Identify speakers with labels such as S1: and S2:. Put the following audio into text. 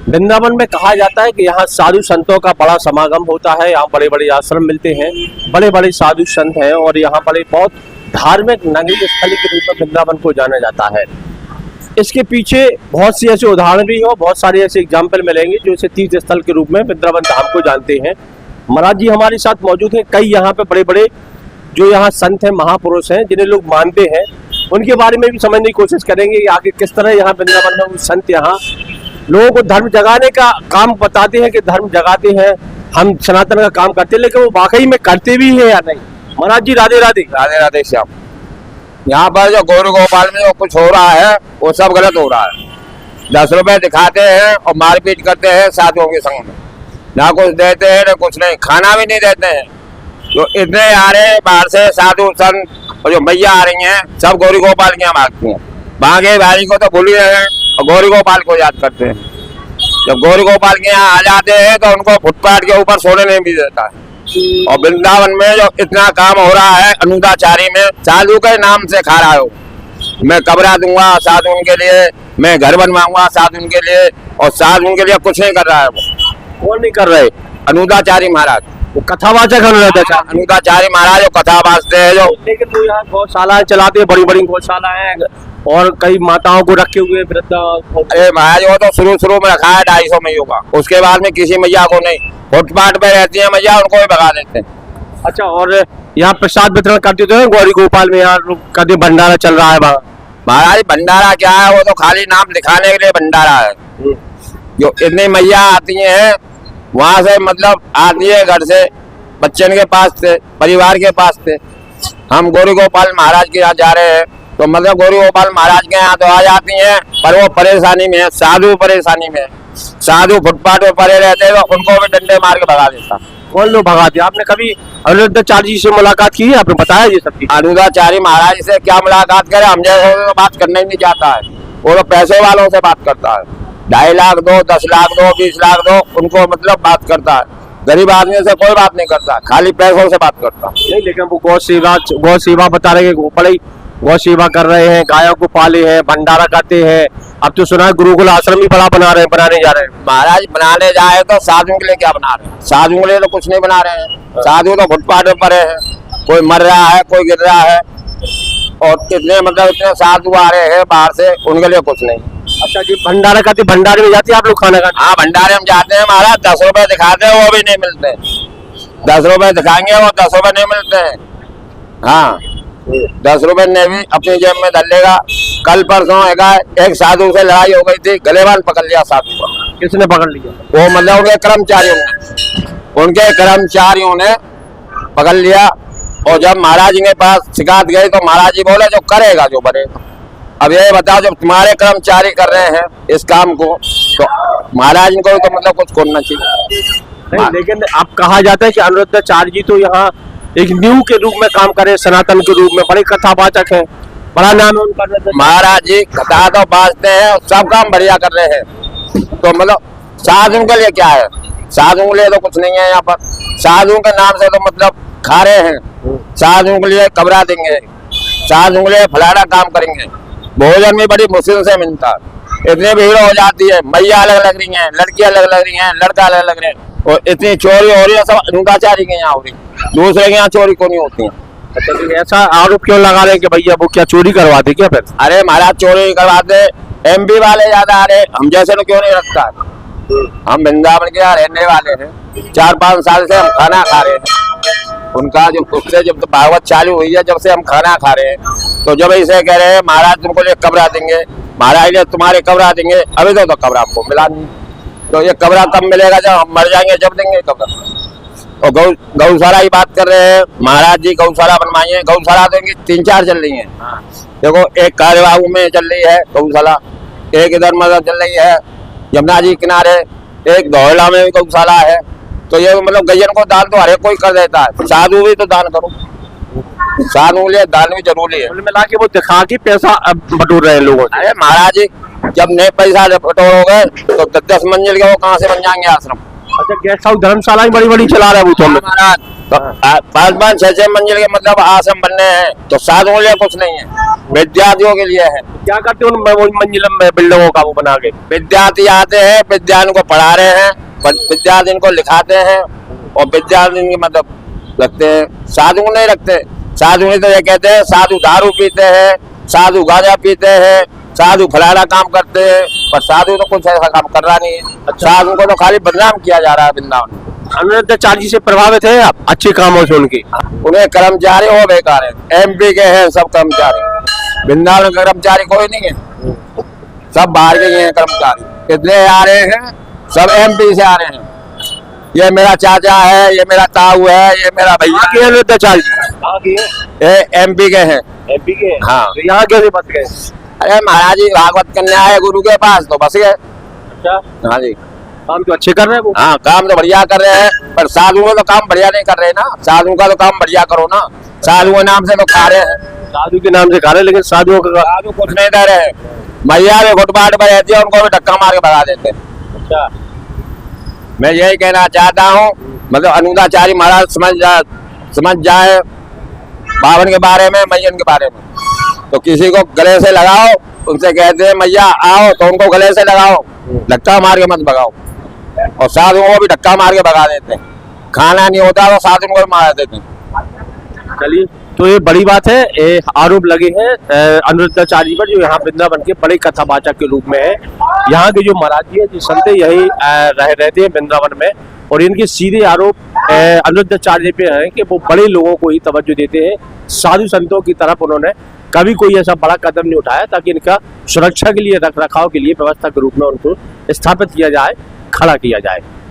S1: वृंदावन में कहा जाता है कि यहाँ साधु संतों का बड़ा समागम होता है। यहाँ बड़े बड़े आश्रम मिलते हैं, बड़े बड़े साधु संत हैं और यहाँ बड़े बहुत धार्मिक नगरी स्थली के रूप में वृंदावन को जाना जाता है। इसके पीछे बहुत सी ऐसे उदाहरण भी हो, बहुत सारे ऐसे एग्जाम्पल मिलेंगे जो इसे तीर्थ स्थल के रूप में वृंदावन धाम को जानते हैं। महाराज जी हमारे साथ मौजूद हैं। कई यहाँ पे बड़े बड़े जो यहाँ संत हैं, महापुरुष हैं, जिन्हें लोग मानते हैं, उनके बारे में भी समझने की कोशिश करेंगे कि आगे किस तरह यहाँ वृंदावन में संत यहाँ लोगों को धर्म जगाने का काम बताते हैं कि धर्म जगाते हैं, हम सनातन का काम करते हैं, लेकिन वो वाकई में करते भी है या नहीं। महाराज जी राधे राधे।
S2: राधे राधे श्याम। यहाँ पर जो गौर गोपाल में जो कुछ हो रहा है वो सब गलत हो रहा है। 10 रुपए दिखाते हैं और मारपीट करते हैं साधुओं के संग में, ना कुछ देते हैं ना कुछ नहीं, खाना भी नहीं देते हैं। जो इतने आ रहे हैं बाहर से साधु संत और जो मैया आ रही हैं सब गौरी गोपाल की यहाँ भागती हैं। बागे भाई को तो भूल ही रहे हैं और गौरी गोपाल को याद करते हैं। जब गौरी गोपाल के यहाँ आ जाते हैं तो उनको फुटपाथ के ऊपर सोने नहीं भी देता है। और वृंदावन में जो इतना काम हो रहा है अनुदाचारी में, साधु के नाम से खा रहा हो, मैं कमरा दूंगा साधु के लिए, मैं घर बनवाऊंगा साधु के लिए, और साधु के लिए कुछ नहीं कर रहा है। वो
S1: कौन नहीं कर रहे?
S2: अनुदाचारी महाराज,
S1: वो कथावाचक
S2: अनुदाचारी महाराज जो कथा बाजते हैं जो।
S1: लेकिन तो यहाँ गौशालाएं चलाते हैं, बड़ी बड़ी गौशालाएं और कई माताओं को रखे हुए वृद्ध।
S2: अरे महाराज वो तो शुरू में रखा है 250 मैयों का, उसके बाद में किसी मैया को नहीं। फुटपाथ पे रहती है मैया, उनको भी भगा देते हैं।
S1: अच्छा, और यहाँ प्रसाद वितरण करते तो गौरी गोपाल में यहाँ कभी भंडारा चल रहा है वहाँ?
S2: महाराज भंडारा क्या है, वो तो खाली नाम दिखाने के लिए भंडारा है। जो इतनी मैया आती हैं वहां से, मतलब आती है घर से, बच्चन के पास थे, परिवार के पास थे। हम गौरी गोपाल महाराज के यहाँ जा रहे हैं तो मतलब गौरी गोपाल महाराज के यहाँ तो आ जाती हैं, पर वो परेशानी में है, साधु परेशानी में है। साधु फुटपाथ पे पड़े रहते हैं तो उनको भी डंडे मार के भगा देता।
S1: कौन लोग भगाते? आपने कभी अनुदाचार्य जी से मुलाकात की है? आपने बताया ये सब चीज?
S2: अनुदाचार्य महाराज से क्या मुलाकात करे, हम जैसे तो बात करना ही नहीं चाहता है। वो तो पैसे वालों से बात करता है, 2.5 लाख दो, 10 लाख दो, 20 लाख दो, उनको मतलब बात करता है। गरीब आदमी से कोई बात नहीं करता, खाली पैसों से बात करता
S1: नहीं। लेकिन वो गौ सेवा बता रहे हैं, बड़े गौ सेवा कर रहे हैं, गायों को पाले हैं, भंडारा करते हैं। अब तो सुना है गुरुकुल आश्रम भी बड़ा बनाने जा रहे हैं।
S2: महाराज बनाने जाए तो साधुओं के लिए क्या बना रहे हैं? साधुओं के लिए तो कुछ नहीं बना रहे हैं। साधु तो फुटपाथ पे पड़े हैं, कोई मर रहा है, कोई गिर रहा है, और कितने मतलब इतने साधु आ रहे हैं बाहर से, उनके लिए कुछ नहीं।
S1: अच्छा जी, भंडारा करते, भंडारे में जाते आप लोग खाना खाने?
S2: हाँ भंडारे हम जाते हैं महाराज, 10 रुपए दिखाते हैं वो भी नहीं मिलते। 10 रुपए दिखाएंगे वो 10 रुपए नहीं मिलते हैं। हाँ 10 रुपए ने भी अपनी जेब में डाल लेगा। कल परसों एक साधु से लड़ाई हो गई थी, गलेवान पकड़ लिया साधु को।
S1: किसने पकड़ लिया?
S2: वो मतलब उनके कर्मचारियों ने पकड़ लिया। और जब महाराज जी के पास शिकायत गई तो महाराज जी बोले जो करेगा जो बनेगा। अब ये बताओ, जब तुम्हारे कर्मचारी कर रहे हैं इस काम को तो महाराज को तो मतलब कुछ करना चाहिए।
S1: नहीं, लेकिन अब कहा जाता है कि अनुरुद्धाचार्य जी तो यहाँ एक न्यू के रूप में काम करे, सनातन के रूप में, बड़े कथावाचक है, बड़ा नाम है उनका।
S2: महाराज जी कथा तो बाजते हैं, सब काम बढ़िया कर रहे हैं। तो मतलब साधु के लिए क्या है? साधु के लिए तो कुछ नहीं है यहाँ पर। साधु के नाम से तो मतलब खा रहे हैं। साधु के लिए कमरा देंगे, साधु के लिए फलाना काम करेंगे। भोजन भी बड़ी मुश्किल से मिलता है, इतनी भीड़ हो जाती है। मैया अलग लग रही हैं, लड़कियां अलग लग रही हैं, लड़का अलग लग रहे हैं, और इतनी चोरी हो रही है, सब अनुदाचारी के यहाँ हो रही, दूसरे के यहाँ चोरी को नहीं होती है।
S1: अच्छा, तो ऐसा आरोप क्यों लगा रहे हैं कि भैया वो क्या चोरी करवाते क्या फिर?
S2: अरे महाराज चोरी करवाते, MP वाले ज्यादा आ रहे, हम जैसे तो क्यों नहीं रखता। हम वृंदावन के यहाँ रहने वाले हैं, 4-5 साल से हम खाना खा रहे हैं। उनका जो उससे जब तो भागवत चालू हुई है, जब से हम खाना खा रहे हैं, तो जब ऐसे कह रहे हैं महाराज तुमको लिए कमरा देंगे, महाराज ने तुम्हारे कमरा देंगे, अभी तो कमरा आपको मिला नहीं। तो ये कमरा कब मिलेगा? जब हम मर जाएंगे जब देंगे कमरा। और गौशाला की बात कर रहे हैं, महाराज जी गौशाला बनवाई है। गौशाला तो इनकी 3-4 चल रही है। देखो, एक कार्यबाहू में चल रही है गौशाला, एक इधर मतलब चल रही है यमुना जी किनारे, एक धौला में भी गौशाला है। तो ये मतलब गैयन को दान तो हर एक कोई कर देता है, साधु भी तो दान करो। साधु लिए दान भी जरूरी है।
S1: मिला के वो दिखा के पैसा बटोर रहे हैं लोगों से।
S2: अरे महाराज जी जब नए पैसा बटोरोगे तो 10 मंजिल के वो कहाँ से बन जाएंगे आश्रम।
S1: अच्छा, गेस्ट हाउस धर्मशाला बड़ी बड़ी चला रहा है वो तो।
S2: महाराज तो 5-5 6-6 मंजिल के मतलब आश्रम बनने हैं, तो साधुओं के लिए कुछ नहीं है, विद्यार्थियों के लिए है।
S1: क्या करते हैं उन मंजिल में बिल्डिंगों का वो बना के?
S2: विद्यार्थी आते हैं, विद्यार्थी को पढ़ा रहे हैं, विद्यार्थी इनको लिखाते हैं और विद्यार्थी इनकी मतलब रखते हैं। साधु नहीं रखते। साधु नहीं तो ये कहते हैं साधु दारू पीते हैं, साधु गांजा पीते हैं, साधु फलाना काम करते हैं, पर साधु तो कुछ ऐसा काम कर रहा नहीं है। साधु को तो खाली बदनाम किया जा रहा है वृंदावन।
S1: अनिरुद्धाचार्य जी से प्रभावित है आप अच्छे कामों से उनके?
S2: उन्हें कर्मचारी हो बेकार है, एमपी के हैं सब कर्मचारी, वृंदावन में कर्मचारी कोई नहीं है, सब बाहर के ही हैं कर्मचारी। कितने आ रहे हैं, सब एमपी से आ रहे हैं। ये मेरा चाचा है, ये मेरा ताऊ है, ये मेरा भैया
S1: के अनिरुद्धाचार्य जी
S2: ये एमपी के हैं।
S1: एमपी के?
S2: हाँ।
S1: तो यहाँ कैसे बच गए?
S2: अरे महाराज जी भागवत कन्या है गुरु के पास तो बस गए।
S1: अच्छा,
S2: हाँ जी,
S1: काम तो अच्छे कर रहे हैं वो।
S2: हाँ काम तो बढ़िया कर रहे हैं, पर साधु में तो काम बढ़िया नहीं कर रहे ना। साधु का तो काम बढ़िया करो ना, साधु के नाम से तो खा रहे हैं।
S1: साधु के नाम से खा रहे हैं, लेकिन साधुओं का
S2: साधु कुछ नहीं दे रहे हैं। मैया भी घुटबाट पर रहती है, उनको भी धक्का मार के भगा देते हैं।
S1: अच्छा,
S2: मैं यही कहना चाहता हूँ, मतलब अनिरुद्धाचार्य महाराज समझ जाए बावन के बारे में, मैयन के बारे में। तो किसी को गले से लगाओ, उनसे कहते हैं मैया आओ, तो उनको गले से लगाओ, धक्का मार के मत भगाओ। और साधुओं को भी धक्का मार के भगा देते हैं। खाना नहीं होता तो साधुओं को भी मार देते हैं।
S1: चलिए, तो ये बड़ी बात है। ये आरोप लगे हैं अनिरुद्धाचार्य जी पर, जो यहाँ वृंदावन के बड़े कथावाचक के रूप में है। यहाँ के जो महाराज जी है, जो संत यही रहते हैं वृंदावन में, और इनके सीधे आरोप अनिरुद्धाचार्य पे हैं कि वो बड़े लोगों को ही तवज्जो देते हैं, साधु संतों की तरफ उन्होंने कभी कोई ऐसा बड़ा कदम नहीं उठाया ताकि इनका सुरक्षा के लिए, रख रखाव के लिए व्यवस्था के रूप में उनको स्थापित किया जाए, खड़ा किया जाए।